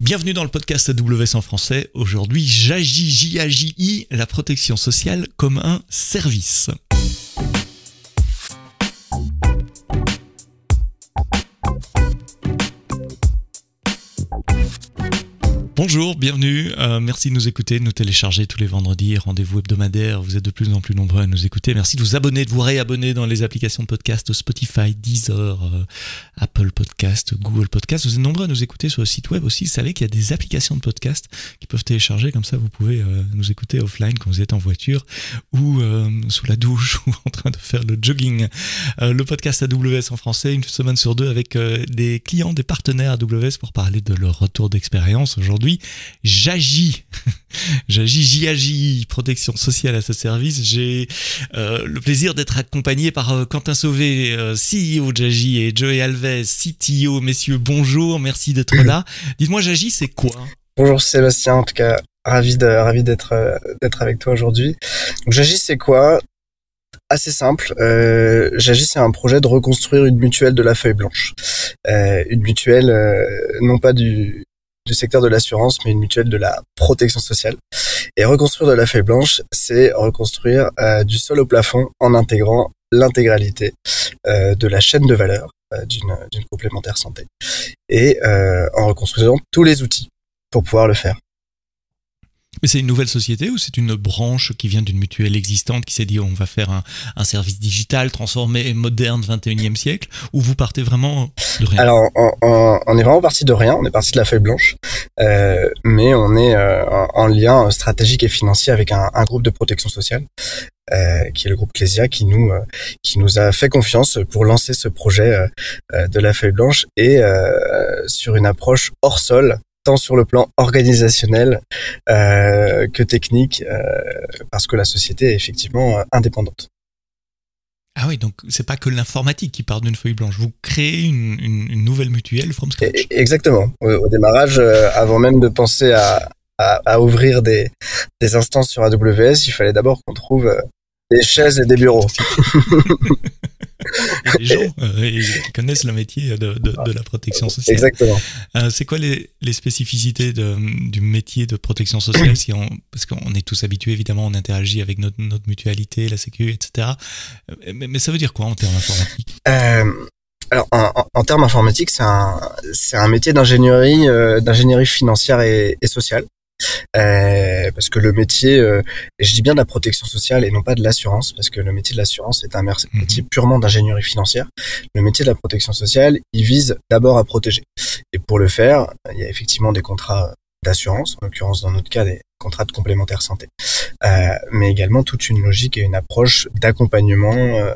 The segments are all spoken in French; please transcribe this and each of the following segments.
Bienvenue dans le podcast AWS en français. Aujourd'hui, J-A-J-I, la protection sociale comme un service. Bonjour, bienvenue, merci de nous écouter, de nous télécharger tous les vendredis, rendez-vous hebdomadaires, vous êtes de plus en plus nombreux à nous écouter, merci de vous abonner, de vous réabonner dans les applications de podcast, Spotify, Deezer, Apple Podcast, Google Podcast, vous êtes nombreux à nous écouter sur le site web aussi, vous savez qu'il y a des applications de podcast qui peuvent télécharger, comme ça vous pouvez nous écouter offline quand vous êtes en voiture ou sous la douche ou en train de faire le jogging. Le podcast AWS en français, une semaine sur deux avec des clients, des partenaires AWS pour parler de leur retour d'expérience. Aujourd'hui, J-A-J, J-A-J, protection sociale à ce service. J'ai le plaisir d'être accompagné par Quentin Sauvé, CEO de J-A-J, et Joey Alves, CTO. Messieurs, bonjour, merci d'être là. Dites-moi, J-A-J, c'est quoi ? Bonjour Sébastien, en tout cas, ravi d'être avec toi aujourd'hui. Donc J-A-J, c'est quoi ? Assez simple. J-A-J, c'est un projet de reconstruire une mutuelle de la feuille blanche. Une mutuelle, non pas du secteur de l'assurance, mais une mutuelle de la protection sociale. Et reconstruire de la feuille blanche, c'est reconstruire du sol au plafond en intégrant l'intégralité de la chaîne de valeur d'une complémentaire santé. Et en reconstruisant tous les outils pour pouvoir le faire. Mais c'est une nouvelle société ou c'est une branche qui vient d'une mutuelle existante qui s'est dit on va faire un service digital transformé, moderne, 21e siècle, ou vous partez vraiment de rien ? Alors, on est vraiment parti de rien, on est parti de la feuille blanche, mais on est en lien stratégique et financier avec un groupe de protection sociale, qui est le groupe Clésia, qui nous a fait confiance pour lancer ce projet de la feuille blanche et sur une approche hors sol, tant sur le plan organisationnel que technique, parce que la société est effectivement indépendante. Ah oui, donc c'est pas que l'informatique qui part d'une feuille blanche. Vous créez une nouvelle mutuelle from scratch. Exactement. Au démarrage, avant même de penser à ouvrir des instances sur AWS, il fallait d'abord qu'on trouve des chaises et des bureaux. Les gens ils connaissent le métier de la protection sociale. Exactement. C'est quoi les spécificités du métier de protection sociale parce qu'on est tous habitués, évidemment, on interagit avec notre mutualité, la sécu, etc. Mais ça veut dire quoi en termes informatiques ? Alors, en termes informatiques, c'est un métier d'ingénierie financière et sociale. Parce que le métier, je dis bien de la protection sociale et non pas de l'assurance, parce que le métier de l'assurance est un métier purement d'ingénierie financière. Le métier de la protection sociale, il vise d'abord à protéger. Et pour le faire, il y a effectivement des contrats d'assurance, en l'occurrence dans notre cas des contrats de complémentaire santé, mais également toute une logique et une approche d'accompagnement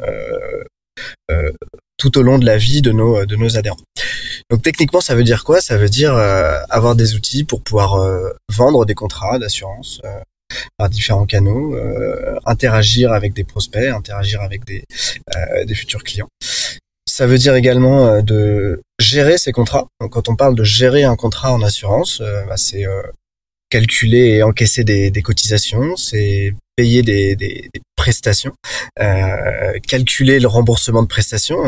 tout au long de la vie de nos adhérents. Donc techniquement, ça veut dire quoi ? Ça veut dire avoir des outils pour pouvoir vendre des contrats d'assurance par différents canaux, interagir avec des prospects, interagir avec des futurs clients. Ça veut dire également de gérer ces contrats. Donc quand on parle de gérer un contrat en assurance, c'est calculer et encaisser des cotisations, c'est payer des prestations, calculer le remboursement de prestations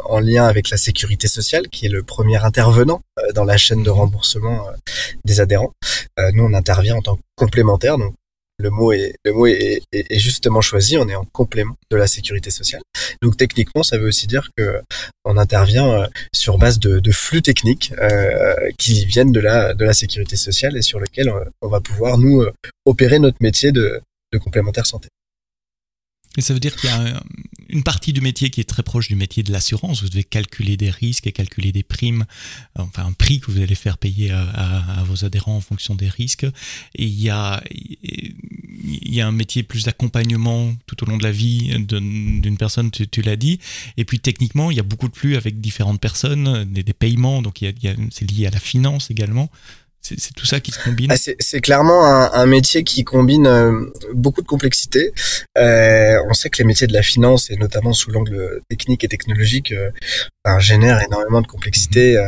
en lien avec la sécurité sociale, qui est le premier intervenant dans la chaîne de remboursement des adhérents. Nous, on intervient en tant que complémentaire, donc le mot est justement choisi, on est en complément de la sécurité sociale. Donc techniquement, ça veut aussi dire que on intervient sur base de flux techniques qui viennent de la sécurité sociale et sur lequel on va pouvoir nous opérer notre métier de complémentaire santé. Et ça veut dire qu'il y a une partie du métier qui est très proche du métier de l'assurance. Vous devez calculer des risques et calculer des primes, enfin un prix que vous allez faire payer à vos adhérents en fonction des risques. Et il y a un métier plus d'accompagnement tout au long de la vie d'une personne, tu l'as dit. Et puis techniquement, il y a beaucoup de flux avec différentes personnes, des paiements, donc c'est lié à la finance également. C'est tout ça qui se combine. C'est clairement un métier qui combine beaucoup de complexité. On sait que les métiers de la finance, et notamment sous l'angle technique et technologique, génèrent énormément de complexité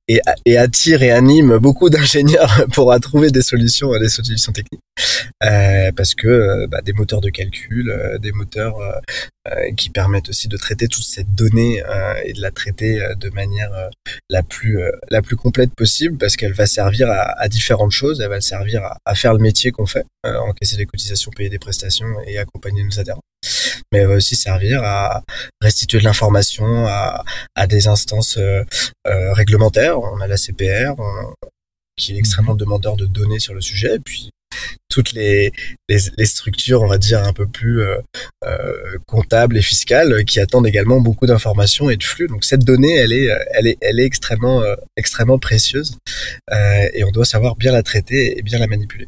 et attirent et animent beaucoup d'ingénieurs pour trouver des solutions techniques. parce que des moteurs de calcul, des moteurs qui permettent aussi de traiter toute cette donnée et de la traiter de manière la plus complète possible, parce qu'elle va servir à différentes choses. Elle va servir à faire le métier qu'on fait, encaisser des cotisations, payer des prestations et accompagner nos adhérents. Mais elle va aussi servir à restituer de l'information à des instances réglementaires. On a la CPR, qui est extrêmement demandeur de données sur le sujet, et puis toutes les structures, on va dire, un peu plus comptables et fiscales, qui attendent également beaucoup d'informations et de flux. Donc cette donnée, elle est extrêmement précieuse, et on doit savoir bien la traiter et bien la manipuler.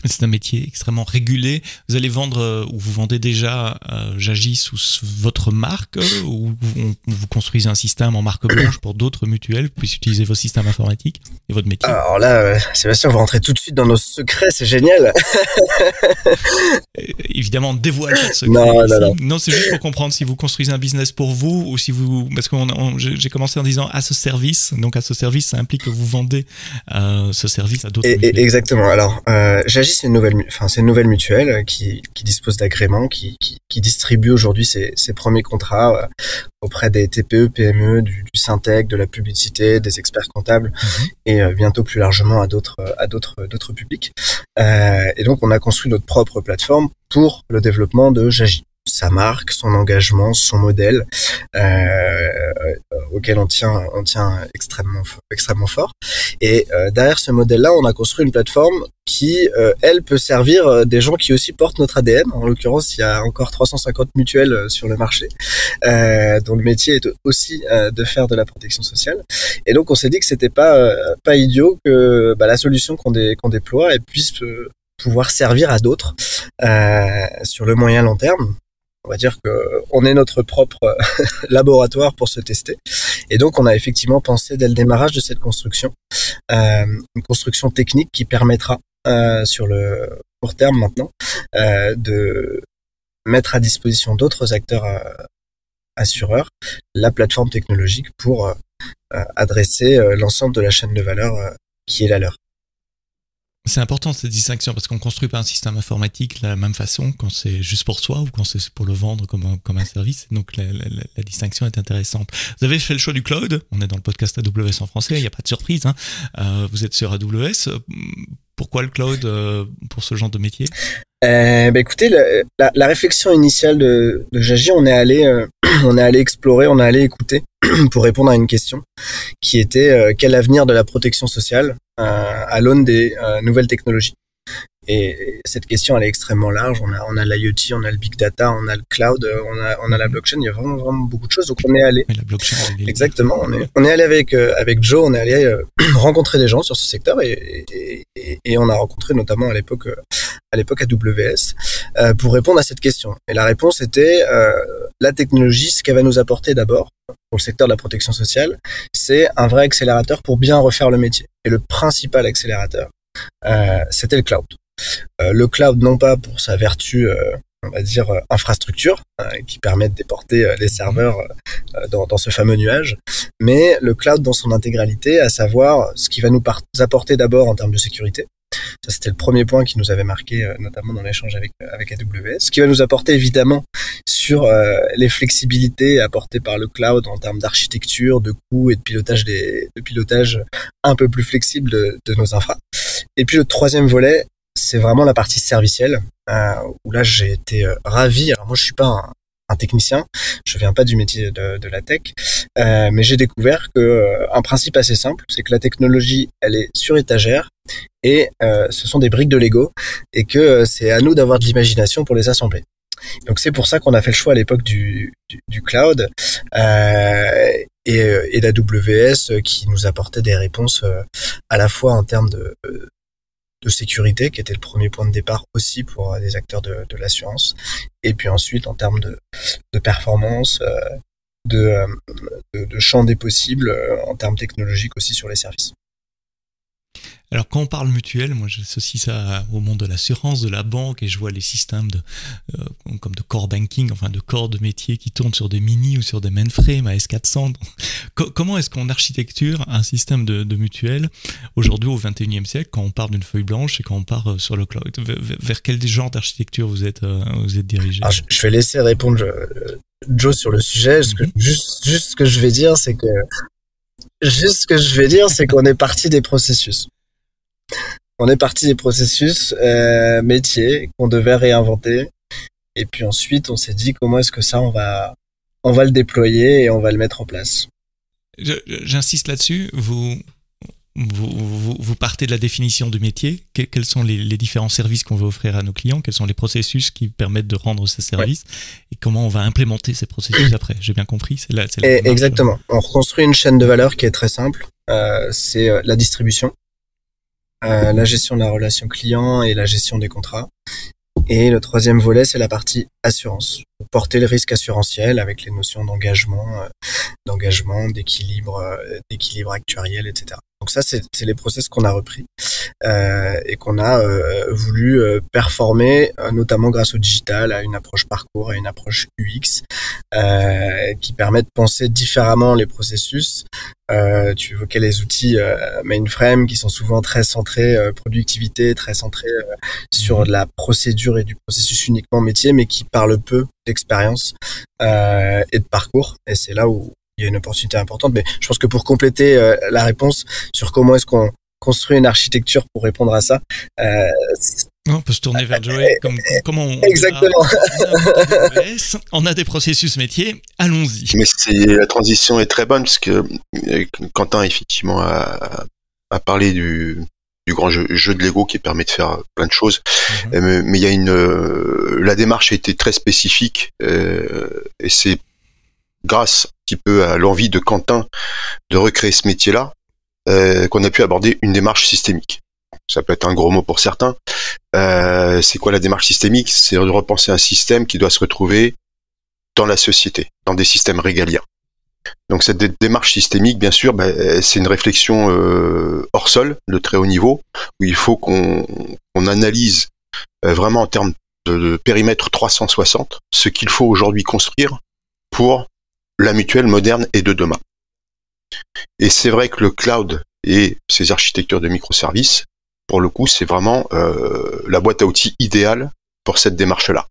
C'est un métier extrêmement régulé. Vous allez vendre, ou vous vendez déjà J'agis sous votre marque, ou vous construisez un système en marque blanche pour d'autres mutuelles, vous puissiez utiliser vos systèmes informatiques et votre métier? Alors là, Sébastien, vous rentrez tout de suite dans nos secrets, c'est génial. Évidemment, dévoile pas de secret. Non, c'est juste pour comprendre si vous construisez un business pour vous, ou si vous... Parce que j'ai commencé en disant à ce service. Donc à ce service, ça implique que vous vendez ce service à d'autres mutuelles. Exactement. Alors, J'agis, c'est une nouvelle mutuelle qui dispose d'agréments, qui distribue aujourd'hui ses premiers contrats auprès des TPE, PME, du Syntec, de la publicité, des experts comptables, et bientôt plus largement à d'autres publics. Et donc, on a construit notre propre plateforme pour le développement de J'agis. Sa marque, son engagement, son modèle, auquel on tient extrêmement fort. Et derrière ce modèle-là, on a construit une plateforme qui, elle, peut servir des gens qui aussi portent notre ADN. En l'occurrence, il y a encore 350 mutuelles sur le marché, dont le métier est aussi de faire de la protection sociale. Et donc, on s'est dit que c'était pas idiot que la solution qu'on déploie, elle puisse pouvoir servir à d'autres sur le moyen long terme. On va dire que on est notre propre laboratoire pour se tester. Et donc, on a effectivement pensé dès le démarrage de cette construction, une construction technique qui permettra, sur le court terme maintenant, de mettre à disposition d'autres acteurs assureurs la plateforme technologique pour adresser l'ensemble de la chaîne de valeur qui est la leur. C'est important cette distinction, parce qu'on ne construit pas un système informatique de la même façon quand c'est juste pour soi ou quand c'est pour le vendre comme un service. Donc la distinction est intéressante. Vous avez fait le choix du cloud. On est dans le podcast AWS en français, il n'y a pas de surprise. Vous êtes sur AWS. Pourquoi le cloud pour ce genre de métier? Écoutez, la réflexion initiale de J'agis, on est allé explorer, on est allé écouter pour répondre à une question qui était quel avenir de la protection sociale à l'aune des nouvelles technologies. Et cette question, elle est extrêmement large. On a l'IoT, on a le big data, on a le cloud, on a la blockchain. Il y a vraiment beaucoup de choses. Donc on est allé. Mais la blockchain, exactement. On est allé avec Joe. On est allé rencontrer des gens sur ce secteur et on a rencontré notamment à l'époque AWS pour répondre à cette question. Et la réponse était la technologie, ce qu'elle va nous apporter d'abord pour le secteur de la protection sociale, c'est un vrai accélérateur pour bien refaire le métier. Et le principal accélérateur, c'était le cloud. Le cloud, non pas pour sa vertu, on va dire, infrastructure, qui permet de déporter les serveurs dans ce fameux nuage, mais le cloud dans son intégralité, à savoir ce qui va nous apporter d'abord en termes de sécurité. Ça, c'était le premier point qui nous avait marqué, notamment dans l'échange avec AWS. Ce qui va nous apporter évidemment sur les flexibilités apportées par le cloud en termes d'architecture, de coûts et de pilotage un peu plus flexible de nos infras. Et puis le troisième volet, c'est vraiment la partie servicielle, où là j'ai été ravi. Alors moi je suis pas un technicien, je viens pas du métier de la tech, mais j'ai découvert que un principe assez simple, c'est que la technologie, elle est sur étagère et ce sont des briques de Lego et que c'est à nous d'avoir de l'imagination pour les assembler. Donc c'est pour ça qu'on a fait le choix à l'époque du cloud et d'AWS qui nous apportait des réponses à la fois en termes de sécurité, qui était le premier point de départ aussi pour des acteurs de l'assurance, et puis ensuite en termes de performance, de champ des possibles en termes technologiques aussi sur les services. Alors quand on parle mutuelle, moi j'associe ça au monde de l'assurance, de la banque, et je vois les systèmes comme de core banking, enfin de corps de métier qui tournent sur des mini ou sur des mainframes AS400. Comment est-ce qu'on architecture un système de mutuelle aujourd'hui au XXIe siècle quand on part d'une feuille blanche et quand on part sur le cloud? Vers quel genre d'architecture vous êtes dirigé? Alors, je vais laisser répondre Joe sur le sujet. Juste ce que je vais dire, c'est qu'on est parti des processus. On est parti des processus métiers qu'on devait réinventer. Et puis ensuite, on s'est dit comment est-ce que ça, on va le déployer et on va le mettre en place. J'insiste là-dessus. Vous partez de la définition du métier. Quels sont les différents services qu'on veut offrir à nos clients? Quels sont les processus qui permettent de rendre ces services? Et comment on va implémenter ces processus après? J'ai bien compris. C'est là exactement. On reconstruit une chaîne de valeur qui est très simple. C'est la distribution, la gestion de la relation client et la gestion des contrats. Et le troisième volet, c'est la partie assurance. Porter le risque assurantiel avec les notions d'engagement, d'équilibre actuariel, etc. Donc ça, c'est les process qu'on a repris et qu'on a voulu performer, notamment grâce au digital, à une approche parcours, à une approche UX, qui permet de penser différemment les processus. Tu évoquais les outils mainframe qui sont souvent très centrés productivité, très centrés sur de la procédure et du processus uniquement métier, mais qui parlent peu d'expérience et de parcours. Et c'est là où il y a une opportunité importante. Mais je pense que pour compléter la réponse sur comment est-ce qu'on construit une architecture pour répondre à ça, on peut se tourner vers Joey. Comment on exactement. On a des processus métiers, allons-y. Mais la transition est très bonne parce que Quentin effectivement a parlé du grand jeu de Lego qui permet de faire plein de choses. Mais il y a la démarche a été très spécifique et c'est grâce un petit peu à l'envie de Quentin de recréer ce métier-là qu'on a pu aborder une démarche systémique. Ça peut être un gros mot pour certains. C'est quoi la démarche systémique? C'est de repenser un système qui doit se retrouver dans la société, dans des systèmes régaliens. Donc cette démarche systémique, bien sûr, c'est une réflexion hors sol, de très haut niveau, où il faut qu'on analyse vraiment en termes de périmètre 360 ce qu'il faut aujourd'hui construire pour la mutuelle moderne et de demain. Et c'est vrai que le cloud et ses architectures de microservices, pour le coup, c'est vraiment la boîte à outils idéale pour cette démarche-là.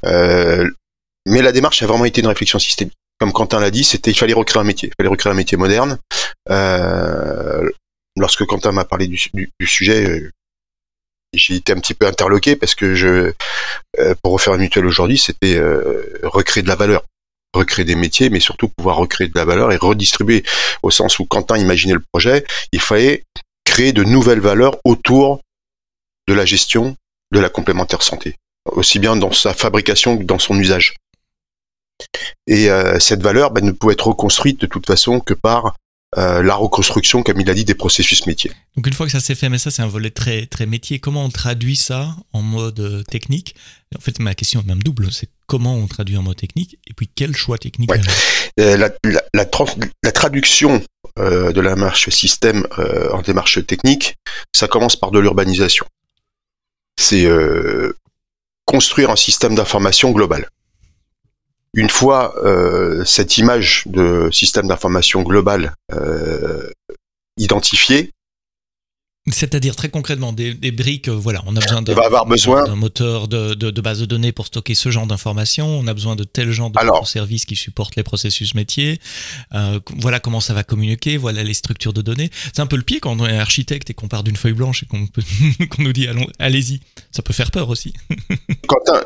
Mais la démarche a vraiment été une réflexion systémique. Comme Quentin l'a dit, il fallait recréer un métier. Il fallait recréer un métier moderne. Lorsque Quentin m'a parlé du sujet, j'ai été un petit peu interloqué parce que pour refaire une mutuelle aujourd'hui, c'était recréer de la valeur. Recréer des métiers, mais surtout pouvoir recréer de la valeur et redistribuer. Au sens où Quentin imaginait le projet, il fallait créer de nouvelles valeurs autour de la gestion de la complémentaire santé, aussi bien dans sa fabrication que dans son usage. Et cette valeur ne pouvait être reconstruite de toute façon que par la reconstruction, comme il a dit, des processus métiers. Donc une fois que ça s'est fait, mais ça c'est un volet très, très métier, comment on traduit ça en mode technique? En fait, ma question est même double, c'est comment on traduit en mode technique et puis quel choix technique? La traduction de la démarche système en démarche technique, ça commence par de l'urbanisation. C'est construire un système d'information global. Une fois cette image de système d'information global identifiée, c'est-à-dire très concrètement des briques, voilà, on a besoin d'un moteur de base de données pour stocker ce genre d'informations, on a besoin de tel genre de microservices qui supportent les processus métiers, voilà comment ça va communiquer, voilà les structures de données. C'est un peu le pied quand on est architecte et qu'on part d'une feuille blanche et qu'on nous dit allez-y, ça peut faire peur aussi.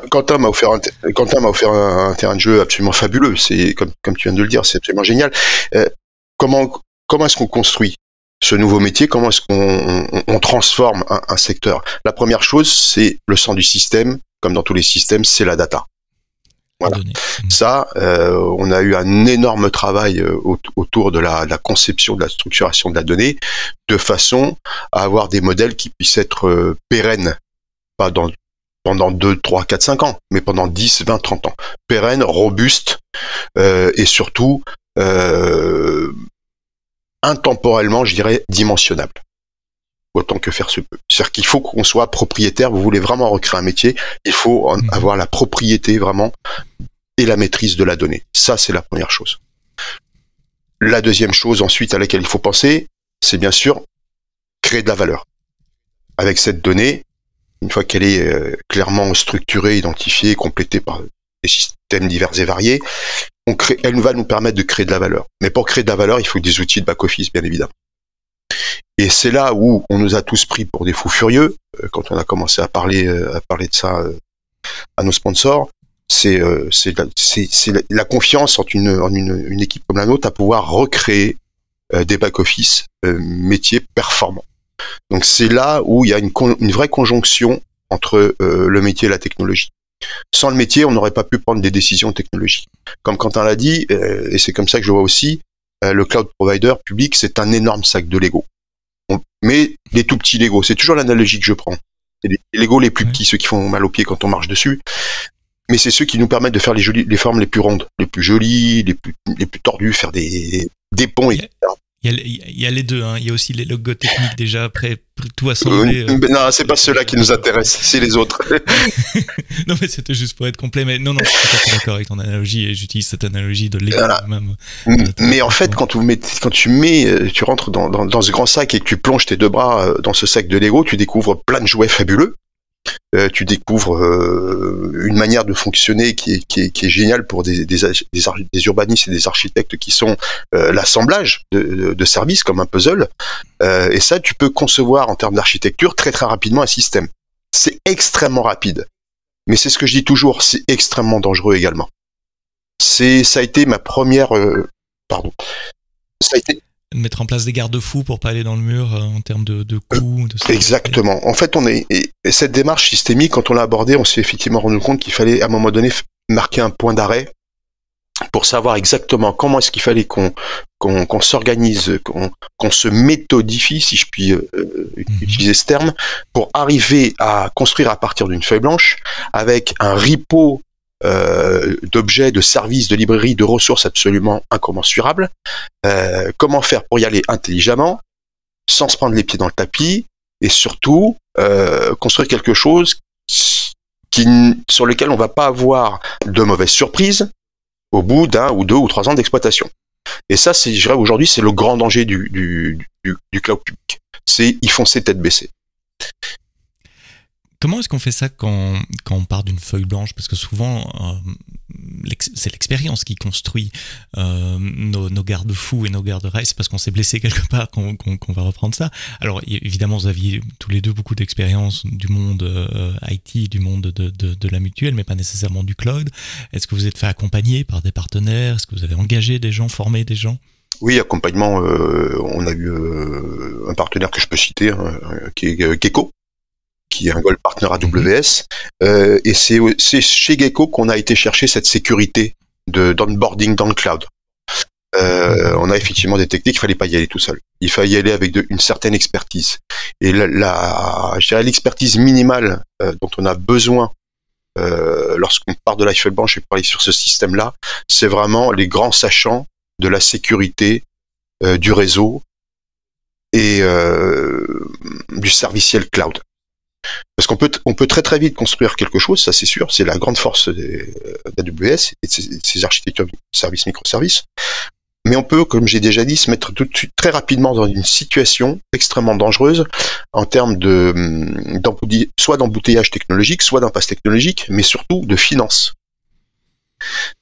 Quentin m'a offert un terrain de jeu absolument fabuleux, c'est comme tu viens de le dire, c'est absolument génial. Comment est-ce qu'on construit ce nouveau métier? Comment est-ce qu'on transforme un secteur? La première chose, c'est le sang du système, comme dans tous les systèmes, c'est la data. Voilà. Ça, on a eu un énorme travail autour de la conception, de la structuration de la donnée, de façon à avoir des modèles qui puissent être pérennes, pas pendant 2, 3, 4, 5 ans, mais pendant 10, 20, 30 ans. Pérennes, robustes, et surtout intemporellement, je dirais, dimensionnable. autant que faire se peut. C'est-à-dire qu'il faut qu'on soit propriétaire. Vous voulez vraiment recréer un métier, il faut avoir la propriété vraiment et la maîtrise de la donnée. Ça, c'est la première chose. La deuxième chose ensuite à laquelle il faut penser, c'est bien sûr créer de la valeur. Avec cette donnée, une fois qu'elle est clairement structurée, identifiée, complétée par des systèmes divers et variés, elle va nous permettre de créer de la valeur. Mais pour créer de la valeur, il faut des outils de back-office, bien évidemment. Et c'est là où on nous a tous pris pour des fous furieux, quand on a commencé à parler de ça à nos sponsors. C'est la confiance entre une équipe comme la nôtre à pouvoir recréer des back-office métiers performants. Donc c'est là où il y a une vraie conjonction entre le métier et la technologie. Sans le métier, on n'aurait pas pu prendre des décisions technologiques. Comme Quentin l'a dit, et c'est comme ça que je le vois aussi, le cloud provider public, c'est un énorme sac de Lego. Mais les tout petits Lego, c'est toujours l'analogie que je prends. C'est les Lego les plus petits, ceux qui font mal aux pieds quand on marche dessus. Mais c'est ceux qui nous permettent de faire les formes les plus rondes, les plus jolies, les plus tordues, faire des ponts, etc. Il y a les deux, hein. Il y a aussi les logos techniques déjà après tout assembler. Non, c'est pas ceux-là qui nous intéressent, c'est les autres. Non, mais c'était juste pour être complet. Mais non, je suis tout à fait d'accord avec ton analogie et j'utilise cette analogie de Lego même. Mais en fait, quand tu rentres dans ce grand sac et que tu plonges tes deux bras dans ce sac de Lego, tu découvres plein de jouets fabuleux. Tu découvres une manière de fonctionner qui est géniale pour des urbanistes et des architectes qui sont l'assemblage de services comme un puzzle. Et ça, tu peux concevoir en termes d'architecture très très rapidement un système. C'est extrêmement rapide. Mais c'est ce que je dis toujours, c'est extrêmement dangereux également. Ça a été ma première... Ça a été... Mettre en place des garde-fous pour pas aller dans le mur en termes de coûts. Exactement. En fait, cette démarche systémique, quand on l'a abordée, on s'est effectivement rendu compte qu'il fallait à un moment donné marquer un point d'arrêt pour savoir exactement comment est-ce qu'il fallait qu'on s'organise, qu'on se méthodifie, si je puis utiliser ce terme, pour arriver à construire à partir d'une feuille blanche avec un repo d'objets, de services, de librairies, de ressources absolument incommensurables. Comment faire pour y aller intelligemment, sans se prendre les pieds dans le tapis, et surtout construire quelque chose sur lequel on va pas avoir de mauvaises surprises au bout d'1 ou 2 ou 3 ans d'exploitation. Et ça, je dirais aujourd'hui, c'est le grand danger du cloud public. C'est y foncer tête baissée. Comment est-ce qu'on fait ça quand on part d'une feuille blanche? Parce que souvent, c'est l'expérience qui construit nos garde-fous et nos garde-rails. C'est parce qu'on s'est blessé quelque part qu'on va reprendre ça. Alors, évidemment, vous aviez tous les deux beaucoup d'expérience du monde IT, du monde de la mutuelle, mais pas nécessairement du cloud. Est-ce que vous êtes fait accompagner par des partenaires? Est-ce que vous avez engagé des gens, formé des gens? Oui, accompagnement. On a eu un partenaire que je peux citer, qui est Gecko, qui est un Gold Partner AWS, et c'est chez Gecko qu'on a été chercher cette sécurité d'onboarding dans le cloud. On a effectivement détecté qu'il fallait pas y aller tout seul. Il fallait y aller avec une certaine expertise. Et je dirais l'expertise minimale dont on a besoin lorsqu'on part de la feuille blanche et pour aller sur ce système-là, c'est vraiment les grands sachants de la sécurité du réseau et du serviciel cloud. Parce qu'on peut très très vite construire quelque chose, ça c'est sûr, c'est la grande force d'AWS et de ses architectures de services microservices. Mais on peut, comme j'ai déjà dit, se mettre tout de suite très rapidement dans une situation extrêmement dangereuse en termes soit d'embouteillage technologique, soit d'impasse technologique, mais surtout de finance.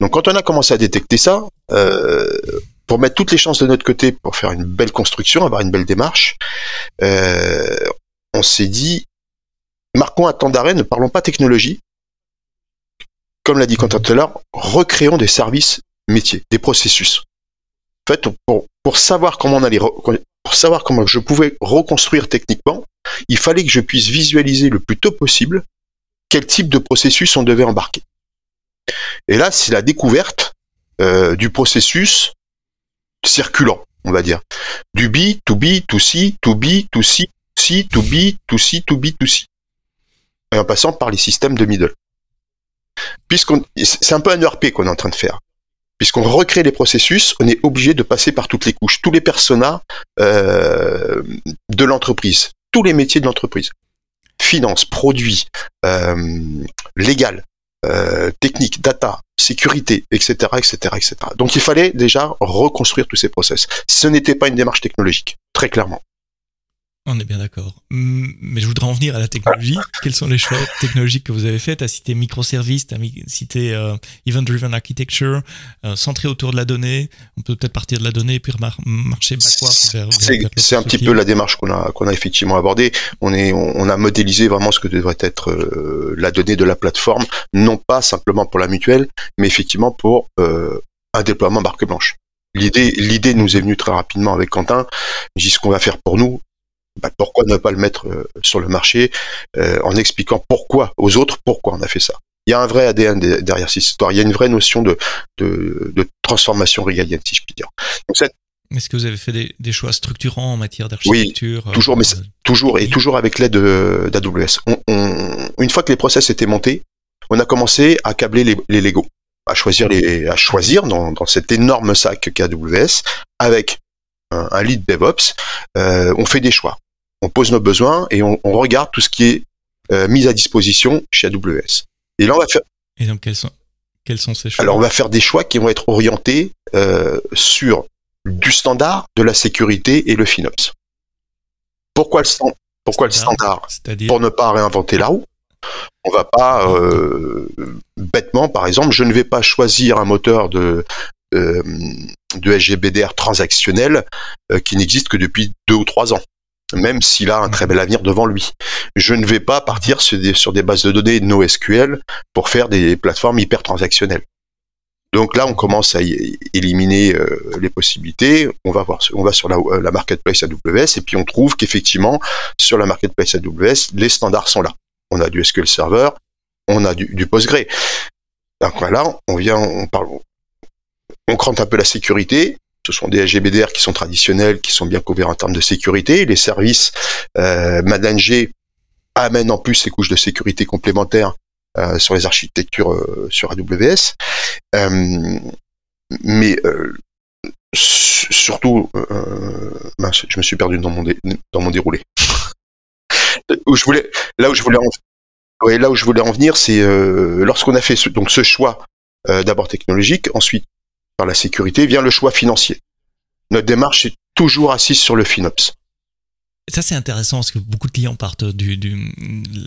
Donc quand on a commencé à détecter ça, pour mettre toutes les chances de notre côté pour faire une belle construction, avoir une belle démarche, on s'est dit, marquons un temps d'arrêt, ne parlons pas technologie. Comme l'a dit Quentin tout à l'heure, recréons des services métiers, des processus. En fait, pour savoir comment je pouvais reconstruire techniquement, il fallait que je puisse visualiser le plus tôt possible quel type de processus on devait embarquer. Et là, c'est la découverte du processus circulant, on va dire. Du B, to B, to C, to B, to C, C, to B, to C, to B, to C. Et en passant par les systèmes de middle. C'est un peu un ERP qu'on est en train de faire. Puisqu'on recrée les processus, on est obligé de passer par toutes les couches, tous les personas de l'entreprise, tous les métiers de l'entreprise. Finance, produits, légal, technique, data, sécurité, etc., etc., etc. Donc il fallait déjà reconstruire tous ces process. Ce n'était pas une démarche technologique, très clairement. On est bien d'accord. Mais je voudrais en venir à la technologie. Quels sont les choix technologiques que vous avez faits? Tu as cité microservices, tu as cité event-driven architecture, centré autour de la donnée. On peut peut-être partir de la donnée et puis marcher backward. C'est un petit peu la démarche qu'on a effectivement abordée. On a modélisé vraiment ce que devrait être la donnée de la plateforme, non pas simplement pour la mutuelle, mais effectivement pour un déploiement marque blanche. L'idée nous est venue très rapidement avec Quentin. Je dis ce qu'on va faire pour nous. Pourquoi ne pas le mettre sur le marché en expliquant pourquoi aux autres, pourquoi on a fait ça. Il y a un vrai ADN derrière cette histoire. Il y a une vraie notion de transformation régalienne, si je puis dire. Donc, est-ce que vous avez fait des choix structurants en matière d'architecture? Oui, toujours avec l'aide d'AWS. Une fois que les process étaient montés, on a commencé à câbler les Legos, à choisir dans cet énorme sac qu'est AWS avec un lead DevOps. On fait des choix. On pose nos besoins et on regarde tout ce qui est mis à disposition chez AWS. Et là, on va faire. Et donc, quels sont ces choix? Alors, on va faire des choix qui vont être orientés sur du standard, de la sécurité et le FinOps. Pourquoi le standard? C'est-à-dire... Pour ne pas réinventer la roue. On va pas bêtement, par exemple, je ne vais pas choisir un moteur de SGBDR transactionnel qui n'existe que depuis 2 ou 3 ans, même s'il a un très bel avenir devant lui. Je ne vais pas partir sur des bases de données NoSQL pour faire des plateformes hyper transactionnelles. Donc là, on commence à éliminer les possibilités. On va sur la marketplace AWS et puis on trouve qu'effectivement, sur la marketplace AWS, les standards sont là. On a du SQL Server, on a du Postgre. Donc là, on crante un peu la sécurité. Ce sont des SGBDR qui sont traditionnels, qui sont bien couverts en termes de sécurité. Les services managés amènent en plus ces couches de sécurité complémentaires sur les architectures sur AWS. Mais surtout, je me suis perdu dans mon déroulé. Là où je voulais en venir, c'est lorsqu'on a fait ce choix d'abord technologique, ensuite par la sécurité, vient le choix financier. Notre démarche est toujours assise sur le FinOps. Ça, c'est intéressant parce que beaucoup de clients partent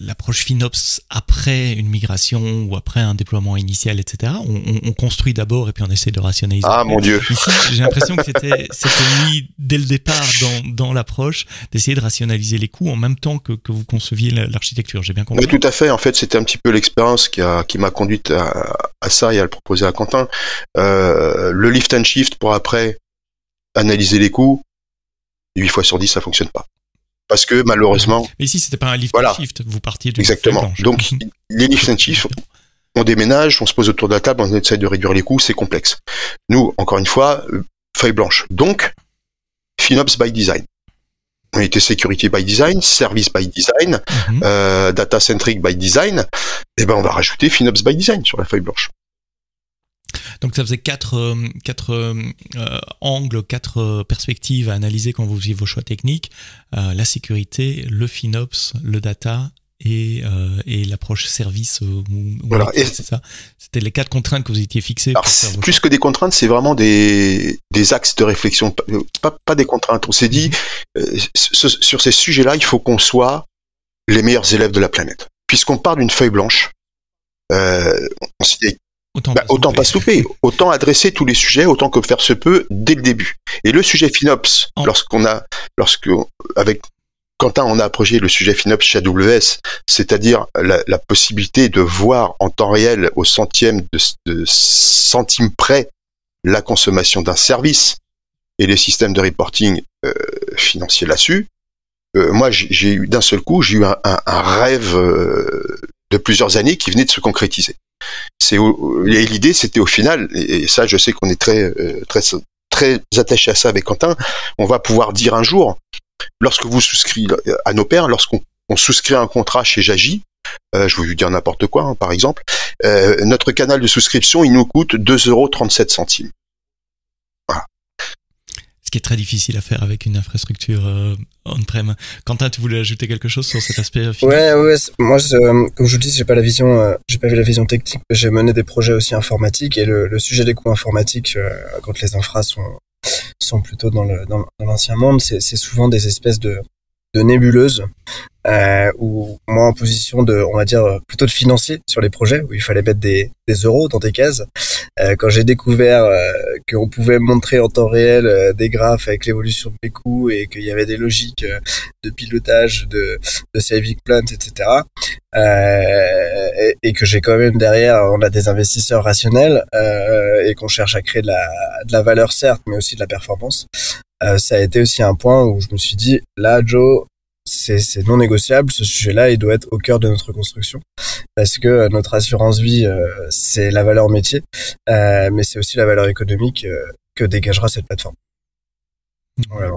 l'approche FinOps après une migration ou après un déploiement initial, etc. On construit d'abord et puis on essaie de rationaliser. Ah, mon Dieu. Ici, j'ai l'impression que c'était mis dès le départ dans l'approche d'essayer de rationaliser les coûts en même temps que vous conceviez l'architecture. J'ai bien compris. Oui, tout à fait. En fait, c'était un petit peu l'expérience qui m'a conduite à ça et à le proposer à Quentin. Le lift and shift pour après analyser les coûts, 8 fois sur 10, ça fonctionne pas. Parce que malheureusement... Mais ici, c'était pas un lift and shift, vous partiez d'une exactement. feuille blanche. Donc, les lift and shift, on déménage, on se pose autour de la table, on essaie de réduire les coûts, c'est complexe. Nous, encore une fois, feuille blanche. Donc, FinOps by design. On était security by design, service by design, data centric by design. Et ben, on va rajouter FinOps by design sur la feuille blanche. Donc ça faisait 4 angles, 4 perspectives à analyser quand vous faisiez vos choix techniques. La sécurité, le FinOps, le data et l'approche service. Voilà. C'est ça. C'était les 4 contraintes que vous étiez fixées. Alors, plus choix. Que des contraintes, c'est vraiment des axes de réflexion, pas des contraintes. On s'est dit, sur ces sujets-là, il faut qu'on soit les meilleurs élèves de la planète. Puisqu'on part d'une feuille blanche, on s'est dit, autant pas se louper, autant adresser tous les sujets, autant que faire se peut dès le début. Et le sujet FinOps, avec Quentin, on a approché le sujet FinOps chez AWS, c'est-à-dire la possibilité de voir en temps réel, au centième de centime près, la consommation d'un service et les systèmes de reporting financier là-dessus. Moi, j'ai eu d'un seul coup, j'ai eu un rêve de plusieurs années qui venait de se concrétiser. Et l'idée, c'était au final, et ça, je sais qu'on est très attaché à ça avec Quentin, on va pouvoir dire un jour, lorsque vous souscrivez à nos pairs, lorsqu'on souscrit un contrat chez Jagi, je vais vous dire n'importe quoi, hein, par exemple, notre canal de souscription, il nous coûte 2,37 €. Voilà. Ce qui est très difficile à faire avec une infrastructure on-prem. Quentin, tu voulais ajouter quelque chose sur cet aspect finance? Ouais. Moi, comme je vous dis, j'ai pas vu la vision technique. J'ai mené des projets aussi informatiques et le sujet des coûts informatiques quand les infras sont plutôt dans l'ancien monde, c'est souvent des espèces de nébuleuses où moi en position on va dire plutôt de financier sur les projets où il fallait mettre des euros dans des cases. Quand j'ai découvert qu'on pouvait montrer en temps réel des graphes avec l'évolution des coûts et qu'il y avait des logiques de pilotage de saving plans, etc. Et que j'ai quand même derrière, on a des investisseurs rationnels et qu'on cherche à créer de la valeur certes, mais aussi de la performance. Ça a été aussi un point où je me suis dit, là, Joe, c'est non négociable, ce sujet-là, il doit être au cœur de notre construction, parce que notre assurance vie, c'est la valeur métier, mais c'est aussi la valeur économique que dégagera cette plateforme. Voilà,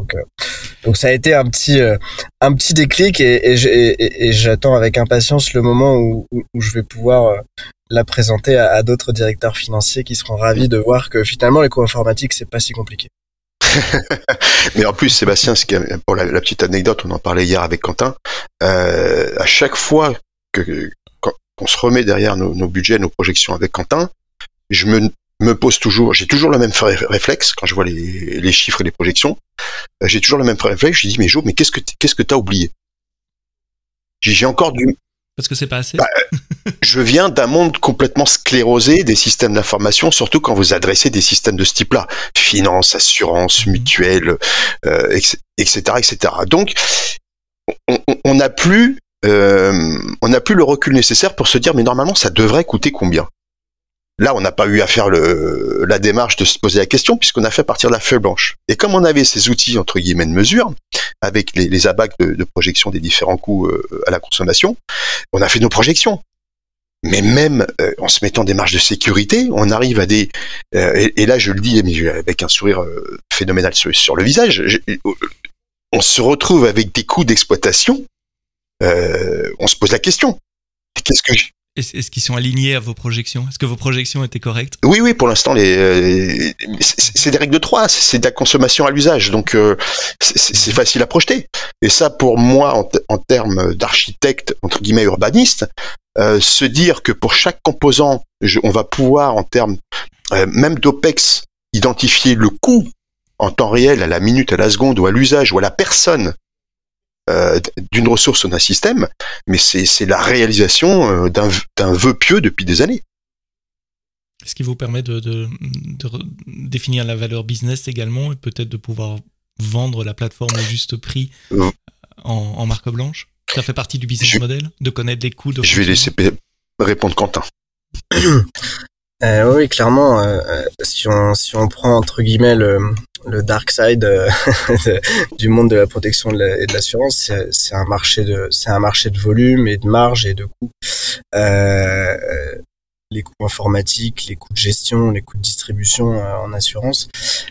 donc ça a été un petit déclic et j'attends avec impatience le moment où je vais pouvoir la présenter à d'autres directeurs financiers qui seront ravis de voir que finalement les coûts informatiques c'est pas si compliqué. Mais en plus, Sébastien, pour la petite anecdote, on en parlait hier avec Quentin, à chaque fois qu'on se remet derrière nos budgets, nos projections avec Quentin, je me pose toujours, j'ai toujours le même réflexe quand je vois les chiffres et les projections, j'ai toujours le même réflexe, je dis mais Jo, mais qu'est-ce que t'as oublié? J'ai encore Parce que c'est pas assez. Je viens d'un monde complètement sclérosé des systèmes d'information, surtout quand vous adressez des systèmes de ce type-là, finance, assurance, mutuelle, etc., etc. Donc, on n'a plus le recul nécessaire pour se dire, mais normalement, ça devrait coûter combien? Là, on n'a pas eu à faire la démarche de se poser la question, puisqu'on a fait partir de la feuille blanche. Et comme on avait ces outils, entre guillemets, de mesure, avec les abacs de projection des différents coûts à la consommation, on a fait nos projections. Mais même en se mettant des marges de sécurité, on arrive à des... et là, je le dis mais avec un sourire phénoménal sur le visage, on se retrouve avec des coûts d'exploitation, on se pose la question. Qu'est-ce que Est-ce qu'ils sont alignés à vos projections? Est-ce que vos projections étaient correctes? Oui, pour l'instant, c'est des règles de 3, c'est de la consommation à l'usage, donc c'est facile à projeter. Et ça, pour moi, en termes d'architecte, entre guillemets, urbaniste, se dire que pour chaque composant, on va pouvoir, en termes même d'OPEX, identifier le coût en temps réel, à la minute, à la seconde, ou à l'usage, ou à la personne, d'une ressource ou d'un système, mais c'est la réalisation d'un vœu pieux depuis des années. Ce qui vous permet de définir la valeur business également et peut-être de pouvoir vendre la plateforme au juste prix en marque blanche. Ça fait partie du business model, de connaître les coûts de... Je vais laisser répondre Quentin. Oui, clairement, si on prend entre guillemets le dark side du monde de la protection et de l'assurance, c'est un marché de volume et de marge et de coûts. Les coûts informatiques, les coûts de gestion, les coûts de distribution en assurance,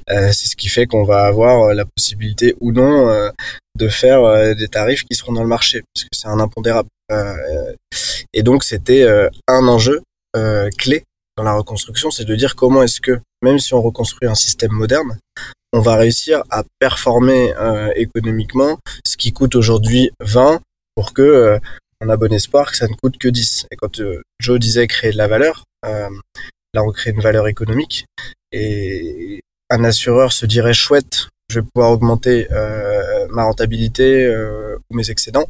c'est ce qui fait qu'on va avoir la possibilité ou non de faire des tarifs qui seront dans le marché, parce que c'est un impondérable. Et donc c'était un enjeu clé dans la reconstruction, c'est de dire comment est-ce que, même si on reconstruit un système moderne, on va réussir à performer économiquement ce qui coûte aujourd'hui 20 pour que on a bon espoir que ça ne coûte que 10. Et quand Joe disait créer de la valeur, là on crée une valeur économique et un assureur se dirait chouette, je vais pouvoir augmenter ma rentabilité ou mes excédents.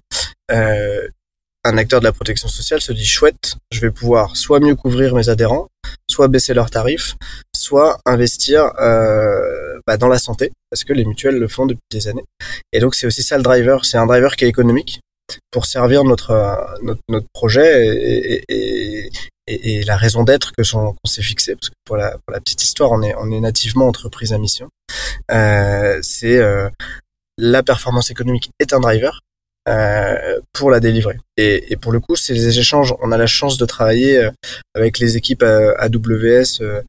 Un acteur de la protection sociale se dit chouette, je vais pouvoir soit mieux couvrir mes adhérents, soit baisser leurs tarifs, soit investir dans la santé, parce que les mutuelles le font depuis des années. Et donc c'est aussi ça le driver, c'est un driver qui est économique pour servir notre projet et la raison d'être qu'on s'est fixé, parce que pour la petite histoire, on est nativement entreprise à mission. C'est la performance économique est un driver pour la délivrer. Et pour le coup, c'est les échanges. On a la chance de travailler avec les équipes AWS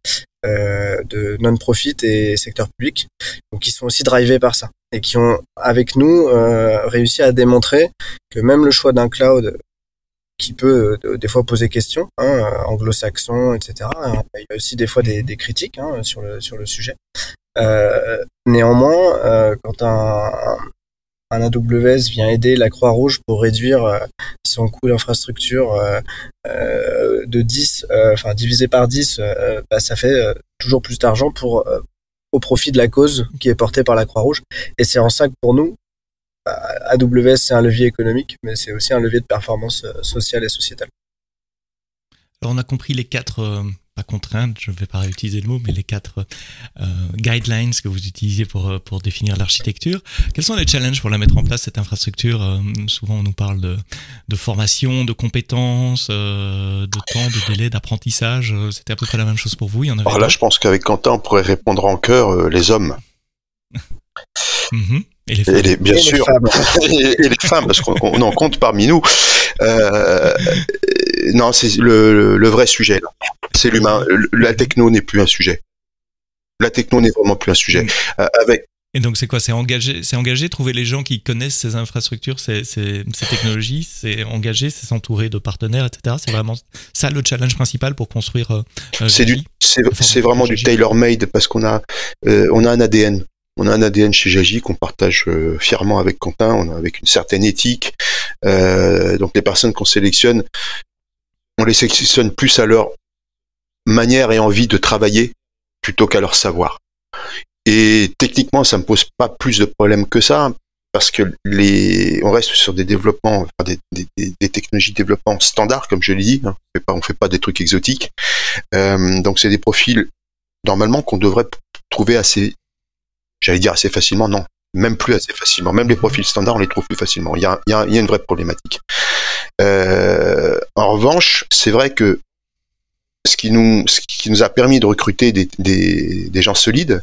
de non-profit et secteur public, donc qui sont aussi drivés par ça et qui ont, avec nous, réussi à démontrer que même le choix d'un cloud qui peut des fois poser question, anglo-saxon, etc. Il y a aussi des fois des critiques sur le sujet. Néanmoins, quand un AWS vient aider la Croix-Rouge pour réduire son coût d'infrastructure de 10, divisé par 10, ça fait toujours plus d'argent au profit de la cause qui est portée par la Croix-Rouge. Et c'est en ça que pour nous, AWS, c'est un levier économique, mais c'est aussi un levier de performance sociale et sociétale. Alors on a compris les 4, pas contraintes, je ne vais pas réutiliser le mot, mais les 4 guidelines que vous utilisez pour définir l'architecture. Quels sont les challenges pour la mettre en place, cette infrastructure? Souvent on nous parle de formation, de compétences, de temps, de délai, d'apprentissage. C'était à peu près la même chose pour vous? Il y en avait. Alors là, je pense qu'avec Quentin, on pourrait répondre en cœur les hommes. Et les femmes. Bien sûr. Et les femmes, parce qu'on en compte parmi nous. Non, c'est le vrai sujet, là. C'est l'humain. La techno n'est plus un sujet. La techno n'est vraiment plus un sujet. Et donc, c'est quoi? C'est engager, trouver les gens qui connaissent ces infrastructures, ces technologies, c'est engager, c'est s'entourer de partenaires, etc. C'est vraiment ça le challenge principal pour construire. C'est vraiment du tailor-made, parce qu'on a un ADN. On a un ADN chez Jagi qu'on partage fièrement avec Quentin, avec une certaine éthique. Donc les personnes qu'on sélectionne, on les sélectionne plus à leur manière et envie de travailler plutôt qu'à leur savoir. Et techniquement, ça me pose pas plus de problèmes que ça, parce que on reste sur des développements, des technologies de développement standards, comme je l'ai dit. Hein. On fait pas des trucs exotiques. Donc c'est des profils normalement qu'on devrait trouver assez facilement, non, même plus assez facilement. Même les profils standards, on les trouve plus facilement. Il y a une vraie problématique. En revanche, c'est vrai que ce qui nous a permis de recruter des gens solides,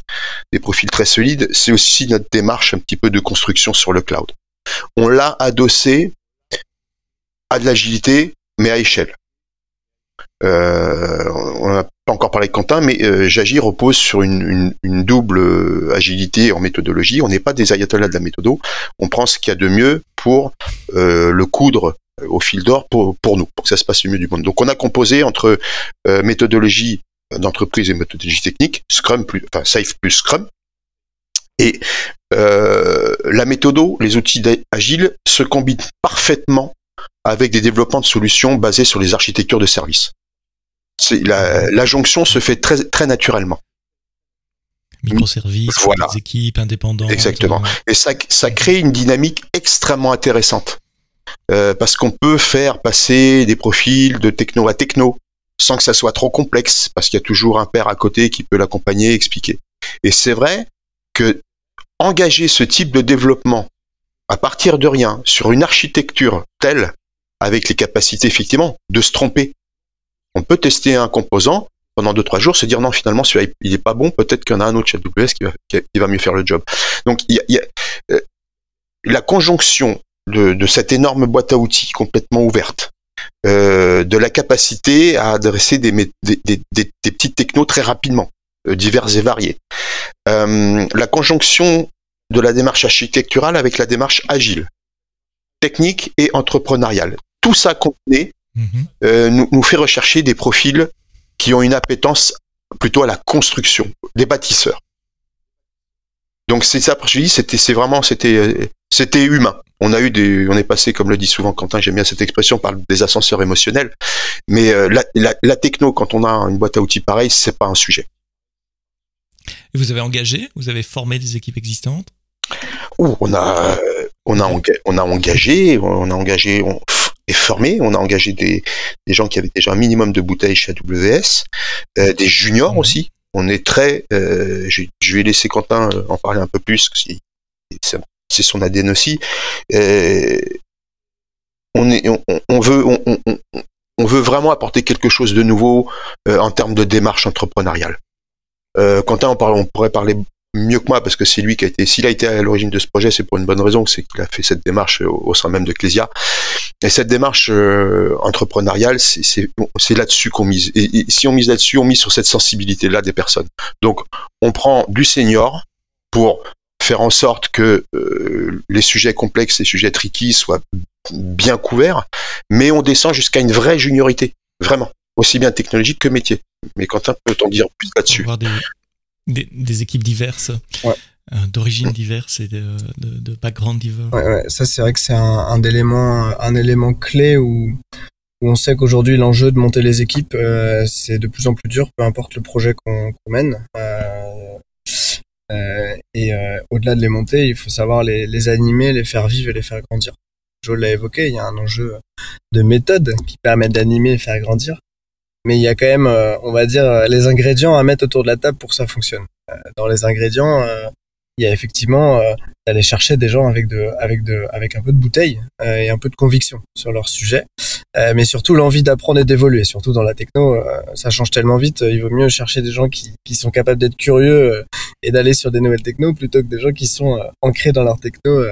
des profils très solides, c'est aussi notre démarche un petit peu de construction sur le cloud. On l'a adossé à de l'agilité, mais à échelle. On n'a pas encore parlé de Quentin, mais Jagi repose sur une double agilité en méthodologie. On n'est pas des ayatollahs de la méthodo. On prend ce qu'il y a de mieux pour le coudre au fil d'or pour nous, pour que ça se passe le mieux du monde. Donc on a composé entre méthodologie d'entreprise et méthodologie technique, Safe plus Scrum. Et la méthodo, les outils agiles se combinent parfaitement avec des développements de solutions basés sur les architectures de services. La jonction se fait très, très naturellement. Microservices, voilà. Des équipes indépendantes. Exactement. Et ça crée une dynamique extrêmement intéressante. Parce qu'on peut faire passer des profils de techno à techno sans que ça soit trop complexe, parce qu'il y a toujours un pair à côté qui peut l'accompagner et expliquer. Et c'est vrai que engager ce type de développement à partir de rien sur une architecture telle, avec les capacités effectivement de se tromper. On peut tester un composant pendant 2-3 jours, se dire non, finalement celui-là il est pas bon, peut-être qu'il y en a un autre chez AWS qui va mieux faire le job. Donc il y a la conjonction de cette énorme boîte à outils complètement ouverte, de la capacité à adresser des petites technos très rapidement, diverses et variées. La conjonction de la démarche architecturale avec la démarche agile, technique et entrepreneuriale. Tout ça combiné nous fait rechercher des profils qui ont une appétence plutôt à la construction, des bâtisseurs. Donc c'est ça, je dis, c'était humain. On est passé, comme le dit souvent Quentin, j'aime bien cette expression, par des ascenseurs émotionnels. Mais la techno, quand on a une boîte à outils pareille, c'est pas un sujet. Et vous avez formé des équipes existantes? On a engagé et formé. On a engagé des gens qui avaient déjà un minimum de bouteilles chez AWS, des juniors aussi. On est très. Je vais laisser Quentin en parler un peu plus, parce que c'est son ADN aussi. On veut vraiment apporter quelque chose de nouveau en termes de démarche entrepreneuriale. Quentin, on pourrait parler mieux que moi, parce que c'est lui s'il a été à l'origine de ce projet, c'est pour une bonne raison, c'est qu'il a fait cette démarche au sein même de Clésia. Et cette démarche entrepreneuriale, c'est là-dessus qu'on mise. Et si on mise là-dessus, on mise sur cette sensibilité-là des personnes. Donc, on prend du senior pour faire en sorte que les sujets complexes, les sujets tricky soient bien couverts, mais on descend jusqu'à une vraie juniorité, vraiment, aussi bien technologique que métier. Mais Quentin peut t'en dire plus là-dessus. des équipes diverses, Ouais. d'origines diverses et de backgrounds divers. Ouais, ça c'est vrai que c'est un élément clé où on sait qu'aujourd'hui l'enjeu de monter les équipes, c'est de plus en plus dur, peu importe le projet qu'on mène. Au-delà de les monter, il faut savoir les animer, les faire vivre et les faire grandir. Jo l'a évoqué, il y a un enjeu de méthode qui permet d'animer et faire grandir. Mais il y a quand même, on va dire, les ingrédients à mettre autour de la table pour que ça fonctionne. Dans les ingrédients, il y a effectivement d'aller chercher des gens avec un peu de bouteille et un peu de conviction sur leur sujet, mais surtout l'envie d'apprendre et d'évoluer. Surtout dans la techno, ça change tellement vite. Il vaut mieux chercher des gens qui sont capables d'être curieux et d'aller sur des nouvelles technos plutôt que des gens qui sont ancrés dans leur techno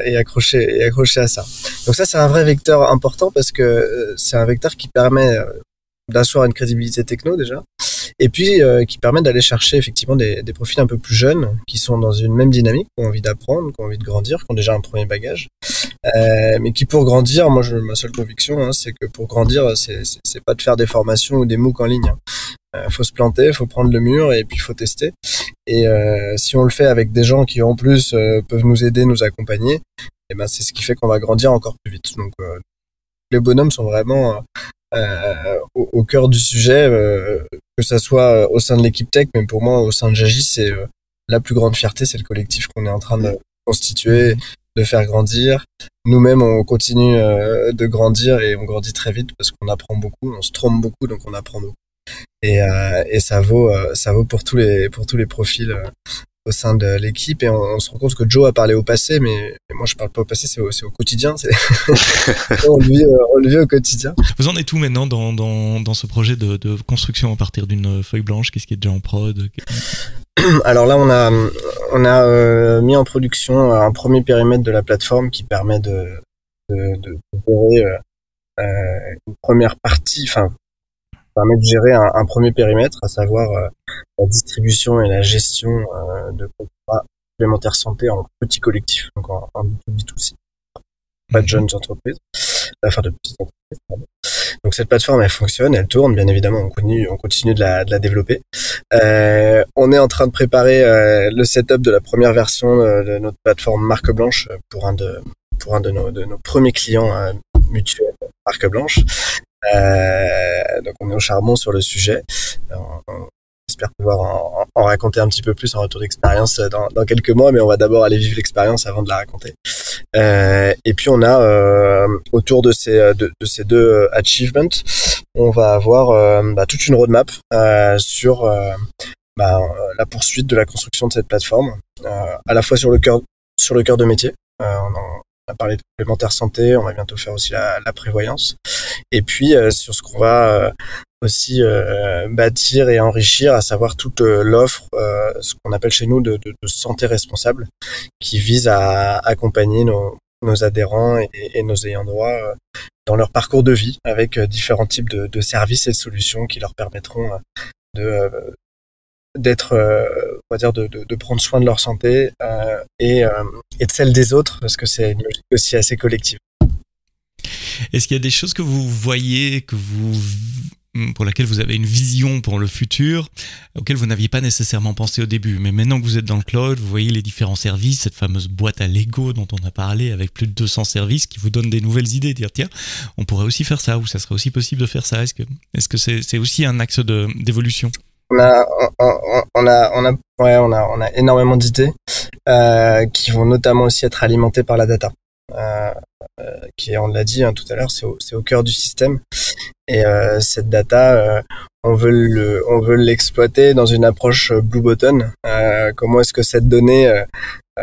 et accrochés à ça. Donc ça, c'est un vrai vecteur important parce que c'est un vecteur qui permet d'asseoir une crédibilité techno déjà, et puis qui permet d'aller chercher effectivement des profils un peu plus jeunes qui sont dans une même dynamique, qui ont envie d'apprendre, qui ont envie de grandir, qui ont déjà un premier bagage, mais qui pour grandir, ma seule conviction, c'est que pour grandir, c'est pas de faire des formations ou des MOOC en ligne. Faut se planter, faut prendre le mur et puis faut tester. Et si on le fait avec des gens qui en plus peuvent nous aider, nous accompagner, et ben c'est ce qui fait qu'on va grandir encore plus vite. Donc les bonhommes sont vraiment au cœur du sujet, que ça soit au sein de l'équipe tech, mais pour moi au sein de J'agis, c'est la plus grande fierté, c'est le collectif qu'on est en train de constituer, de faire grandir. Nous-mêmes on continue de grandir et on grandit très vite parce qu'on apprend beaucoup, on se trompe beaucoup, donc on apprend beaucoup. Et ça vaut pour tous les profils au sein de l'équipe, et on se rend compte que Jo a parlé au passé, mais moi je parle pas au passé, c'est au quotidien, on le vit au quotidien. Vous en êtes où maintenant dans ce projet de construction à partir d'une feuille blanche? Qu'est-ce qui est déjà en prod? Alors là, on a mis en production un premier périmètre de la plateforme qui permet de gérer une première partie, permet de gérer un premier périmètre, à savoir la distribution et la gestion de contrats complémentaires santé en petits collectifs, donc en B2B2C, pas de jeunes entreprises, de petites entreprises, pardon. Donc cette plateforme, elle fonctionne, elle tourne, bien évidemment, on continue de la développer. On est en train de préparer le setup de la première version de notre plateforme Marque Blanche pour un de nos premiers clients mutuels, Marque Blanche. Donc on est au charbon sur le sujet. On espère pouvoir en raconter un petit peu plus en retour d'expérience dans quelques mois, mais on va d'abord aller vivre l'expérience avant de la raconter. Et puis on a autour de ces deux achievements, on va avoir toute une roadmap sur la poursuite de la construction de cette plateforme, à la fois sur le cœur de métier. On a parlé de complémentaire santé, on va bientôt faire aussi la prévoyance. Et puis sur ce qu'on va aussi bâtir et enrichir, à savoir toute l'offre, ce qu'on appelle chez nous de santé responsable, qui vise à accompagner nos adhérents et nos ayants droit dans leur parcours de vie, avec différents types de services et de solutions qui leur permettront de prendre soin de leur santé et de celle des autres, parce que c'est une logique aussi assez collective. Est-ce qu'il y a des choses que vous voyez, pour laquelle vous avez une vision pour le futur, auxquelles vous n'aviez pas nécessairement pensé au début, mais maintenant que vous êtes dans le cloud, vous voyez les différents services, cette fameuse boîte à Lego dont on a parlé, avec plus de 200 services qui vous donnent des nouvelles idées, dire tiens, on pourrait aussi faire ça, ou ça serait aussi possible de faire ça. Est-ce que c'est aussi un axe d'évolution? On a énormément d'idées qui vont notamment aussi être alimentées par la data, qui, on l'a dit tout à l'heure, c'est au cœur du système. Et cette data, on veut l'exploiter dans une approche Blue Button. Comment est-ce que cette donnée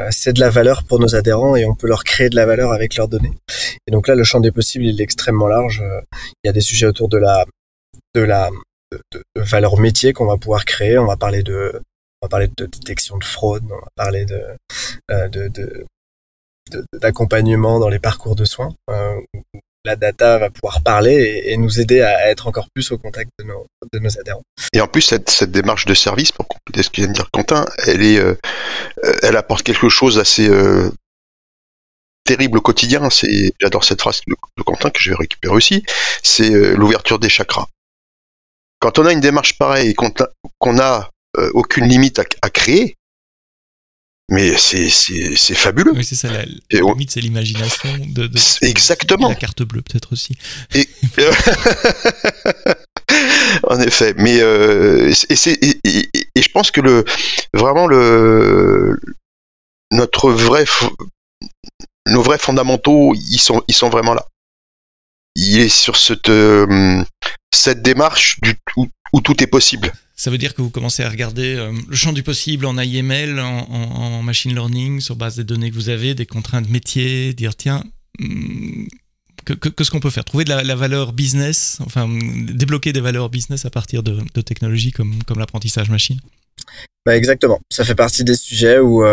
c'est de la valeur pour nos adhérents et on peut leur créer de la valeur avec leurs données. Et donc là, le champ des possibles, il est extrêmement large. Il y a des sujets autour de valeur métier qu'on va pouvoir créer. On va parler de détection de fraude. On va parler d'accompagnement dans les parcours de soins. La data va pouvoir parler et nous aider à être encore plus au contact de nos adhérents. Et en plus, cette démarche de service, pour compléter ce que vient de dire Quentin, elle apporte quelque chose d'assez terrible au quotidien. J'adore cette phrase de Quentin que je vais récupérer aussi. C'est l'ouverture des chakras. Quand on a une démarche pareille et qu'on a aucune limite à créer. Mais c'est fabuleux. Oui, c'est ça. La limite, c'est l'imagination exactement. La carte bleue, peut-être aussi. Et, en effet. Mais et je pense que nos vrais fondamentaux, ils sont vraiment là. Il est sur cette démarche où tout est possible. Ça veut dire que vous commencez à regarder le champ du possible en IML, en machine learning, sur base des données que vous avez, des contraintes métiers, dire tiens, qu'est-ce qu'on peut faire ? Trouver de la valeur business, enfin débloquer des valeurs business à partir de technologies comme l'apprentissage machine. Bah exactement. Ça fait partie des sujets où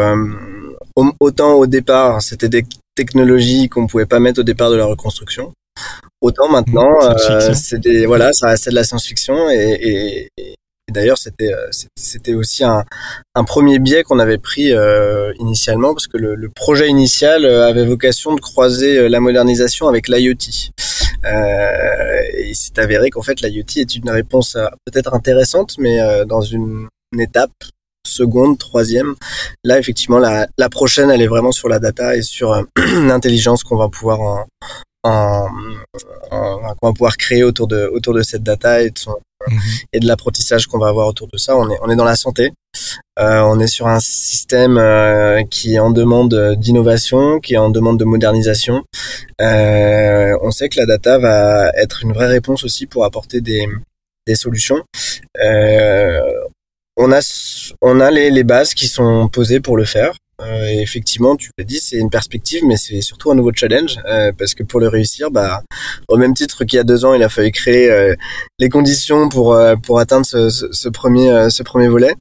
autant au départ c'était des technologies qu'on pouvait pas mettre au départ de la reconstruction. Autant maintenant, c'est de la science-fiction et d'ailleurs c'était aussi un premier biais qu'on avait pris initialement parce que le projet initial avait vocation de croiser la modernisation avec l'IoT. Et il s'est avéré qu'en fait l'IoT est une réponse peut-être intéressante, mais dans une étape seconde, troisième. Là effectivement la prochaine elle est vraiment sur la data et sur l'intelligence qu'on va pouvoir qu'on va pouvoir créer autour de cette data et de l'apprentissage qu'on va avoir autour de ça. On est dans la santé. On est sur un système qui est en demande d'innovation, qui est en demande de modernisation. On sait que la data va être une vraie réponse aussi pour apporter des solutions. On a les bases qui sont posées pour le faire. Et effectivement, tu l'as dit, c'est une perspective, mais c'est surtout un nouveau challenge parce que pour le réussir, au même titre qu'il y a 2 ans, il a fallu créer les conditions pour atteindre ce premier volet.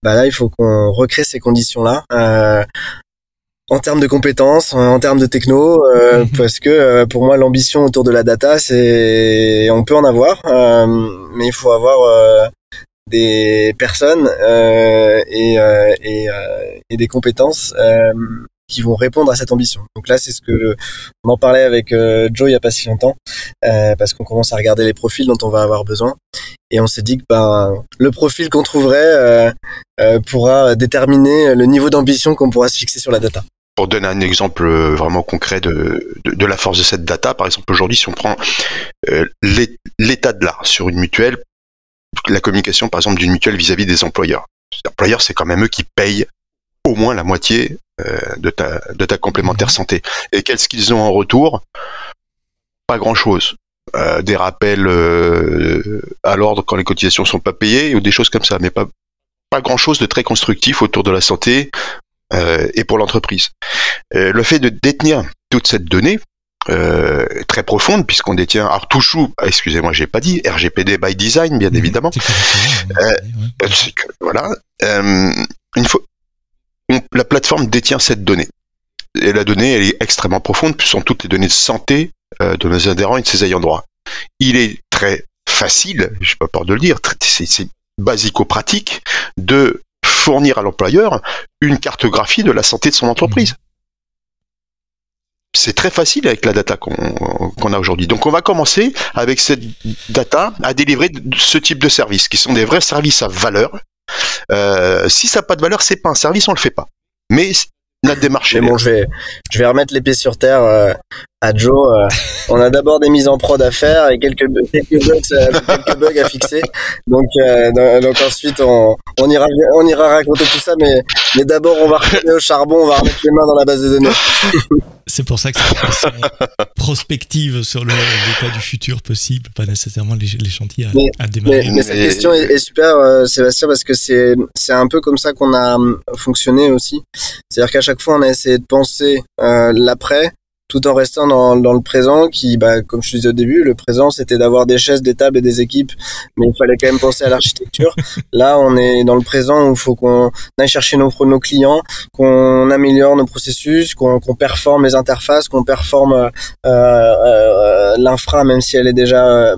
Là, il faut qu'on recrée ces conditions-là en termes de compétences, en termes de techno, parce que pour moi, l'ambition autour de la data, on peut en avoir, mais il faut avoir des personnes et des compétences qui vont répondre à cette ambition. Donc là, c'est ce que on en parlait avec Joe il y a pas si longtemps, parce qu'on commence à regarder les profils dont on va avoir besoin, et on s'est dit que le profil qu'on trouverait pourra déterminer le niveau d'ambition qu'on pourra se fixer sur la data. Pour donner un exemple vraiment concret de la force de cette data, par exemple aujourd'hui, si on prend l'état de l'art sur une mutuelle, la communication par exemple d'une mutuelle vis-à-vis des employeurs. Les employeurs, c'est quand même eux qui payent au moins la moitié de ta complémentaire santé. Et qu'est-ce qu'ils ont en retour ? Pas grand-chose. Des rappels à l'ordre quand les cotisations sont pas payées ou des choses comme ça, mais pas grand-chose de très constructif autour de la santé et pour l'entreprise. Le fait de détenir toute cette donnée très profonde, puisqu'on détient excusez-moi, j'ai pas dit RGPD by design, bien évidemment. Voilà. La plateforme détient cette donnée. Et la donnée, elle est extrêmement profonde, puisque ce sont toutes les données de santé de nos adhérents et de ses ayants droit. Il est très facile, j'ai pas peur de le dire, c'est basico-pratique de fournir à l'employeur une cartographie de la santé de son entreprise. C'est très facile avec la data qu'on a aujourd'hui. Donc on va commencer avec cette data à délivrer ce type de services, qui sont des vrais services à valeur. Si ça n'a pas de valeur, c'est pas un service, on le fait pas. Mais la démarche. Mais bon, je vais remettre les pieds sur terre à Joe. On a d'abord des mises en prod à faire et quelques bugs à fixer. Donc ensuite on ira raconter tout ça, mais d'abord on va retourner au charbon, on va remettre les mains dans la base de données. C'est pour ça que c'est une question prospective sur l'état du futur possible, pas nécessairement les chantiers à démarrer. Mais cette question est super, Sébastien, parce que c'est un peu comme ça qu'on a fonctionné aussi. C'est-à-dire qu'à chaque fois, on a essayé de penser l'après, tout en restant dans le présent qui, comme je te disais au début, le présent c'était d'avoir des chaises, des tables et des équipes, mais il fallait quand même penser à l'architecture. Là, on est dans le présent où il faut qu'on aille chercher nos clients, qu'on améliore nos processus, qu'on performe les interfaces, qu'on performe l'infra, même si elle est déjà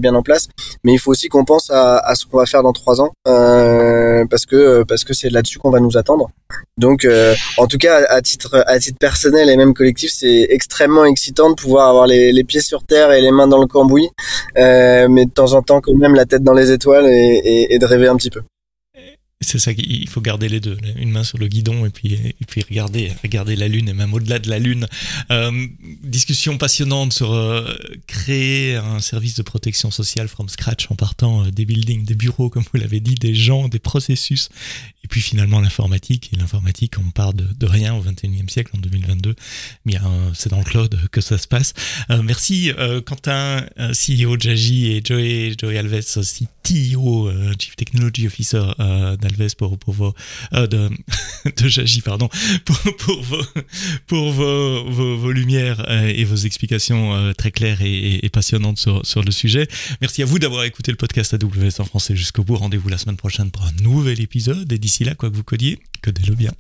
bien en place. Mais il faut aussi qu'on pense à ce qu'on va faire dans 3 ans, parce que c'est là-dessus qu'on va nous attendre. Donc, en tout cas, à titre personnel et même collectif, c'est extrêmement excitant de pouvoir avoir les pieds sur terre et les mains dans le cambouis, mais de temps en temps quand même la tête dans les étoiles et de rêver un petit peu. C'est ça qu'il faut garder les deux, une main sur le guidon et puis regarder la lune et même au-delà de la lune. Discussion passionnante sur créer un service de protection sociale from scratch en partant des buildings, des bureaux comme vous l'avez dit, des gens, des processus et puis finalement l'informatique. Et l'informatique, on part de rien au 21e siècle, en 2022. Bien, c'est dans le cloud que ça se passe. Merci Quentin, CEO de Jagi, et Joey Alves, CTO, Chief Technology Officer d'Alves pour vos de Jagi, pardon, pour vos lumières et vos explications très claires et passionnantes sur le sujet. Merci à vous d'avoir écouté le podcast AWS en français jusqu'au bout. Rendez-vous la semaine prochaine pour un nouvel épisode et d'ici là, quoi que vous codiez, codez-le bien.